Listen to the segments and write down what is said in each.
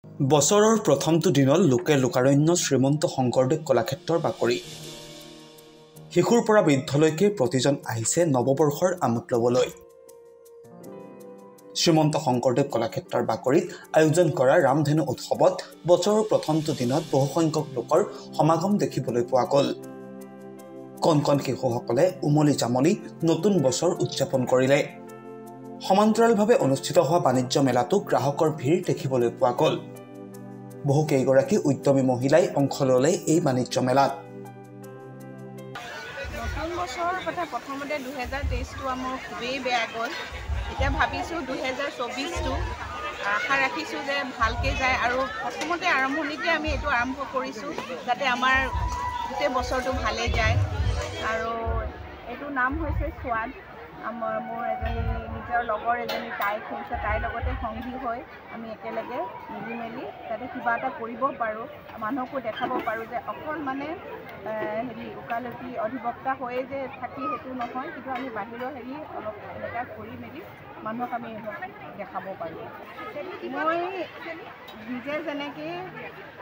বছৰৰ প্ৰথমটো দিনত লোকে লোকাৰণ্য শ্ৰীমন্ত শংকৰদেৱ কলাক্ষেত্ৰৰ বাকৰি শিশুৰ পৰা বৃদ্ধলৈকে প্ৰতিজন আহিছে নৱবৰ্ষৰ আমোদ ল'বলৈ। শ্ৰীমন্ত শংকৰদেৱ কলাক্ষেত্ৰৰ বাকৰিত আয়োজন কৰা ৰামধেনু উৎসৱত বছৰৰ প্ৰথমটো দিনত বহুসংখ্যক লোকৰ সমাগম দেখিবলৈ পোৱা গ'ল। কণ কণ শিশুসকলে উমলি জামলি নতুন বছৰ উদযাপন কৰিলে। সমান্তৰালভাৱে অনুষ্ঠিত হোৱা বাণিজ্য মেলাতো গ্ৰাহকৰ ভিৰ দেখিবলৈ পোৱা গ'ল। বহু কেইগৰাকী উদ্যমী মহিলাই অংশ ল'লে এই বাণিজ্য মেলাত। নতুন বছৰৰ কথা প্ৰথমতে 2023টো আমাৰ খুবেই বেয়া গ'ল। এতিয়া ভাবিছোঁ 2024টো আশা ৰাখিছোঁ যে ভালকৈ যায় আৰু প্ৰথমতে আৰম্ভণিতে আমি এইটো আৰম্ভ কৰিছোঁ যাতে আমাৰ গোটেই বছৰটো ভালে যায়। আৰু এইটোৰ নাম হৈছে সোৱাদ। মোৰ এজনী নিজৰ লগৰ এজনী তাই খুলিছে, তাইৰ লগতে সংগী হৈ আমি একেলগে মিলি মেলি যাতে কিবা এটা কৰিব পাৰোঁ, মানুহকো দেখাব পাৰোঁ যে অকল মানে ওকালতি অধিবক্তা হৈয়ে যে থাকি সেইটো নহয়, কিন্তু আমি বাহিৰৰ অলপ এনেকুৱা কৰি মেলি মানুহক আমি দেখাব পাৰোঁ। মই নিজে যেনেকৈ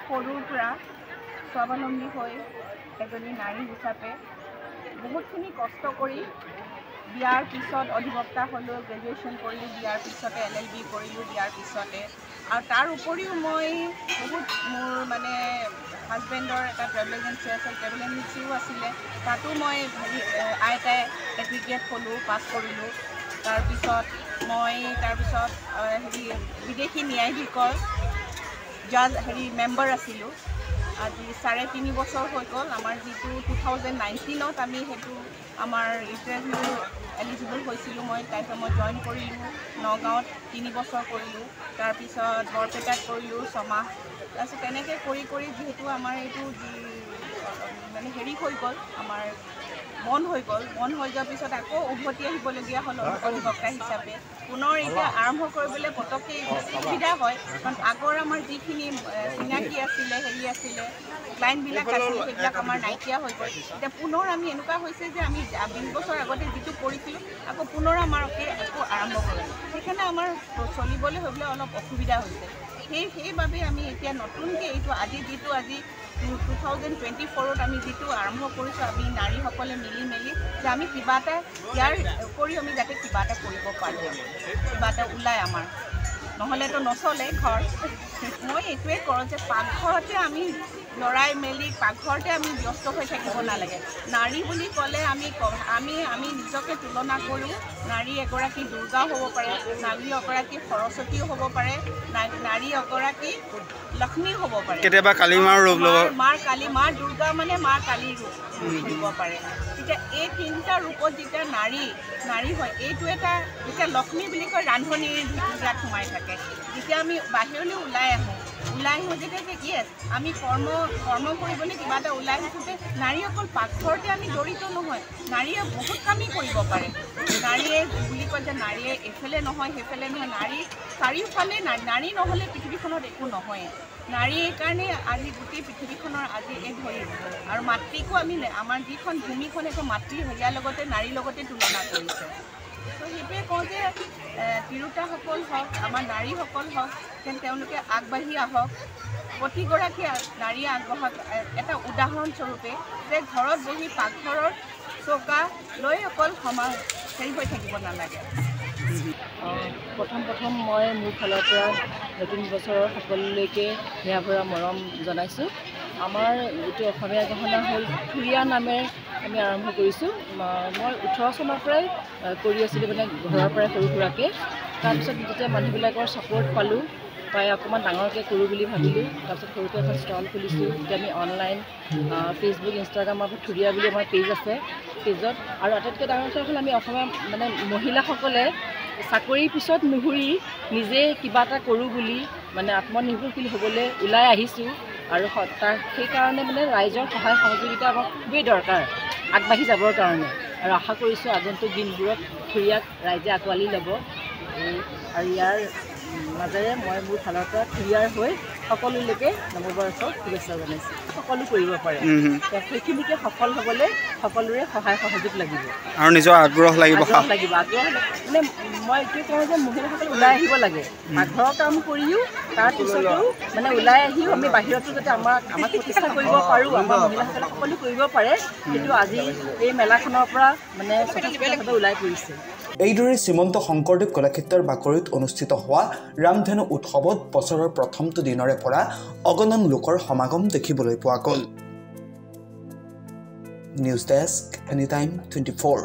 সৰুৰ পৰা স্বাৱলম্বী হৈ এজনী নাৰী হিচাপে বহুতখিনি কষ্ট কৰি বিয়াৰ পিছত অধিবক্তা হ'লেও, গ্ৰেজুৱেশ্যন কৰিলোঁ, বিয়াৰ পিছতে LLB কৰিলোঁ, বিয়াৰ পিছতে। আৰু তাৰ উপৰিও মই বহুত মোৰ মানে হাজবেণ্ডৰ এটা ট্ৰেভেল এজেঞ্চি আছিল, ট্ৰেভেল এজেঞ্চিও আছিলে, তাতো মই আইতাই এডভোকেট হ'লোঁ, পাছ কৰিলোঁ। তাৰপিছত বিদেশী ন্যায়াধীশৰ জাজ মেম্বাৰ আছিলোঁ। আজি 3.5 বছৰ হৈ গ'ল। আমাৰ যিটো 2019ত আমি সেইটো আমাৰ ইণ্টাৰভিউ এলিজিবল হৈছিলোঁ। তাৰপিছত মই জইন কৰিলোঁ নগাঁৱত 3 বছৰ কৰিলোঁ, তাৰপিছত বৰপেটাত কৰিলোঁ 6 মাহ। তাৰপিছত তেনেকৈ কৰি যিহেতু আমাৰ এইটো মানে হৈ গ'ল, আমাৰ বন্ধ হৈ যোৱাৰ পিছত আকৌ উভতি আহিবলগীয়া হ'ল অধিবক্তা হিচাপে। পুনৰ এতিয়া আৰম্ভ কৰিবলৈ পটককৈ সুবিধা হয়, কাৰণ আগৰ আমাৰ যিখিনি চিনাকি আছিলে ক্লাইণ্টবিলাক আছিলে সেইবিলাক আমাৰ নাইকিয়া হৈ গ'ল। এতিয়া পুনৰ আমি এনেকুৱা হৈছে যে আমি 20 বছৰ আগতে যিটো কৰিছিলোঁ আকৌ পুনৰ আমাকে আকৌ আৰম্ভ কৰিলোঁ। সেইকাৰণে আমাৰ চলিবলৈ হ'বলৈ অলপ অসুবিধা হৈছে। সেইবাবে আমি এতিয়া নতুনকৈ এইটো আজি 2024ত আমি যিটো আৰম্ভ কৰিছোঁ, আমি নাৰীসকলে মিলি মেলি যে আমি কিবা এটা ইয়াৰ উপৰিও আমি যাতে কিবা এটা কৰিব পাৰোঁ, কিবা এটা ওলায় আমাৰ, নহ'লেতো নচলে ঘৰ। মই এইটোৱে কৰোঁ যে পাকঘৰতে আমি লৰাই মেলি পাকঘৰতে আমি ব্যস্ত হৈ থাকিব নালাগে। নাৰী বুলি ক'লে আমি নিজকে তুলনা কৰোঁ। নাৰী এগৰাকী দুৰ্গাও হ'ব পাৰে, নাৰী এগৰাকী সৰস্বতীও হ'ব পাৰে, নাৰী এগৰাকী লক্ষ্মীও হ'ব পাৰে, কেতিয়াবা কালী মাৰ ৰূপ ল'ব, মা দুৰ্গা মানে মা কালীৰ ৰূপ হ'ব পাৰে। তেতিয়া এই 3টা ৰূপত যেতিয়া নাৰী হয়, এইটো এটা যেতিয়া লক্ষ্মী বুলি কয় ৰান্ধনিৰ ভিতৰত সোমাই থাকে। যেতিয়া আমি বাহিৰলৈ ওলাই আহোঁ যেতিয়া যে য়েছ আমি কৰ্ম কৰিবলৈ কিবা এটা ওলাই আহিছোঁতে নাৰী অকল পাকঘৰতে আমি জড়িত নহয়, নাৰীয়ে বহুত কামেই কৰিব পাৰে। নাৰীয়ে বুলি কয় যে নাৰীয়ে এইফালে নহয় সেইফালে নহয়, নাৰী চাৰিওফালে নাৰী নহ'লে পৃথিৱীখনত একো নহয়। নাৰী এইকাৰণে আজি গোটেই পৃথিৱীখনৰ আজি এই ধৰি আৰু মাতৃকো আমি আমাৰ যিখন ভূমিখন এখন মাতৃ হেৰিয়াৰ লগতে নাৰীৰ লগতে তুলনা কৰিছে। ত' সেইটোৱে কওঁ যে তিৰোতাসকল হওক, আমাৰ নাৰীসকল হওক, যেন তেওঁলোকে আগবাঢ়ি আহক, প্ৰতিগৰাকী নাৰীয়ে আগবঢ়াক এটা উদাহৰণস্বৰূপে যে ঘৰত বহি পাকঘৰৰ চৌকা লৈ অকল হৈ থাকিব নালাগে। প্ৰথম মই মোৰ ফালৰ পৰা নতুন বছৰৰ সকলোলৈকে হিয়া ভৰা মৰম জনাইছোঁ। আমাৰ যিটো অসমীয়া গহনা হ'ল থুৰীয়া নামেৰে আমি আৰম্ভ কৰিছোঁ। মই 18 চনৰ পৰাই কৰি আছিলোঁ, মানে ঘৰৰ পৰাই সৰু সুৰাকৈ। তাৰপিছত যেতিয়া মানুহবিলাকৰ ছাপোৰ্ট পালোঁ, পাই অকণমান ডাঙৰকৈ কৰোঁ বুলি ভাবিলোঁ। তাৰপিছত সৰুকৈ এখন ষ্টল খুলিছোঁ। এতিয়া আমি অনলাইন ফেচবুক, ইনষ্টাগ্ৰামৰ থুৰীয়া বুলি আমাৰ পেজ আছে, পেজত। আৰু আটাইতকৈ ডাঙৰ কথা হ'ল আমি অসমীয়া মানে মহিলাসকলে চাকৰিৰ পিছত নুঘূৰি নিজে কিবা এটা কৰোঁ বুলি মানে আত্মনিৰ্ভৰশীল হ'বলৈ ওলাই আহিছোঁ। আৰু সেইকাৰণে মানে ৰাইজৰ সহায় সহযোগিতা আমাক খুবেই দৰকাৰ আগবাঢ়ি যাবৰ কাৰণে। আৰু আশা কৰিছোঁ আগন্তুক দিনবোৰত থুৰীয়াক ৰাইজে আঁকোৱালি ল'ব। আৰু ইয়াৰ মাজেৰে মই মোৰ ফালৰ পৰা থুৰীয়াৰ হৈ সকলোলৈকে নৱবৰ্ষৰ শুভেচ্ছা জনাইছোঁ। সকলো কৰিব পাৰে, সেইখিনিকে সফল হ'বলৈ সকলোৰে সহায় সহযোগ লাগিব আৰু নিজৰ আগ্ৰহ লাগিব। আগ্ৰহ মানে মই এইটোৱে কওঁ যে মহিলাসকলে ওলাই আহিব লাগে, ঘৰৰ কাম কৰিও তাৰপিছতো মানে ওলাই আহিও আমি বাহিৰতো যাতে আমাক প্ৰতিষ্ঠা কৰিব পাৰোঁ, আমাৰ মহিলাসকলে সকলো কৰিব পাৰে, সেইটো আজি এই মেলাখনৰ পৰা মানে স্বতঃস্ফূৰ্তভাৱে ওলাই পৰিছে। এইদৰে শ্ৰীমন্ত শংকৰদেৱ কলাক্ষেত্ৰৰ বাকৰিত অনুষ্ঠিত হোৱা ৰামধেনু উৎসৱত বছৰৰ প্ৰথমটো দিনৰে পৰা অগণন লোকৰ সমাগম দেখিবলৈ পোৱা গ'ল। News desk, anytime 24।